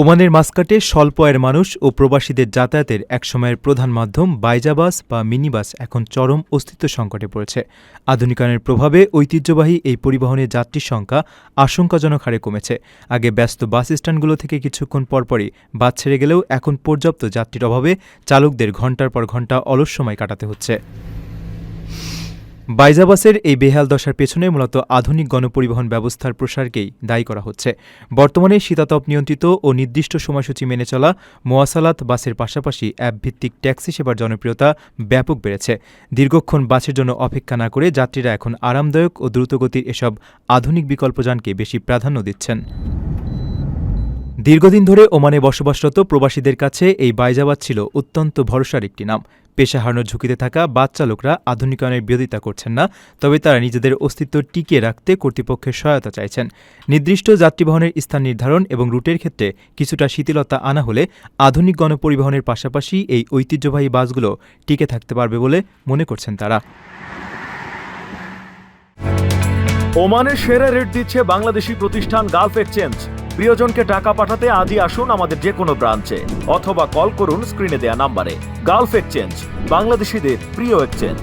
ওমানের মাস্কাটে স্বল্প আয়ের মানুষ ও প্রবাসীদের যাতায়াতের একসময়ের প্রধান মাধ্যম বাইজাবাস বা মিনিবাস এখন চরম অস্তিত্ব সংকটে পড়েছে। আধুনিকায়নের প্রভাবে ঐতিহ্যবাহী এই পরিবহনের যাত্রীর সংখ্যা আশঙ্কাজনক হারে কমেছে। আগে ব্যস্ত বাস স্ট্যান্ডগুলো থেকে কিছুক্ষণ পরপরই বাস ছেড়ে গেলেও এখন পর্যাপ্ত যাত্রীর অভাবে চালকদের ঘণ্টার পর ঘণ্টা অলস সময় কাটাতে হচ্ছে। বাইজাবাসের এই বেহাল দশার পেছনে মূলত আধুনিক গণপরিবহন ব্যবস্থার প্রসারকেই দায়ী করা হচ্ছে। বর্তমানে শীতাতপ নিয়ন্ত্রিত ও নির্দিষ্ট সময়সূচি মেনে চলা মোয়াসালাত বাসের পাশাপাশি অ্যাপভিত্তিক ট্যাক্সি সেবার জনপ্রিয়তা ব্যাপক বেড়েছে। দীর্ঘক্ষণ বাসের জন্য অপেক্ষা না করে যাত্রীরা এখন আরামদায়ক ও দ্রুতগতির এসব আধুনিক বিকল্পযানকে বেশি প্রাধান্য দিচ্ছেন। দীর্ঘদিন ধরে ওমানে বসবাসরত প্রবাসীদের কাছে এই বাইজাবাস ছিল অত্যন্ত ভরসার একটি নাম। পেশা হারানোর ঝুঁকিতে থাকা বাস চালকরা আধুনিকায়নের বিরোধিতা করছেন না, তবে তারা নিজেদের অস্তিত্ব টিকিয়ে রাখতে কর্তৃপক্ষের সহায়তা চাইছেন। নির্দিষ্ট যাত্রীবহনের স্থান নির্ধারণ এবং রুটের ক্ষেত্রে কিছুটা শিথিলতা আনা হলে আধুনিক গণপরিবহনের পাশাপাশি এই ঐতিহ্যবাহী বাসগুলো টিকে থাকতে পারবে বলে মনে করছেন তারা। ওমানের সেরা রেট দিচ্ছে বাংলাদেশি প্রতিষ্ঠান গালফ এক্সচেঞ্জ। প্রিয়জনকে টাকা পাঠাতে আজই আসুন আমাদের যে কোনো ব্রাঞ্চে অথবা কল করুন স্ক্রিনে দেয়া নাম্বারে। গালফ এক্সচেঞ্জ, বাংলাদেশিদের প্রিয় এক্সচেঞ্জ।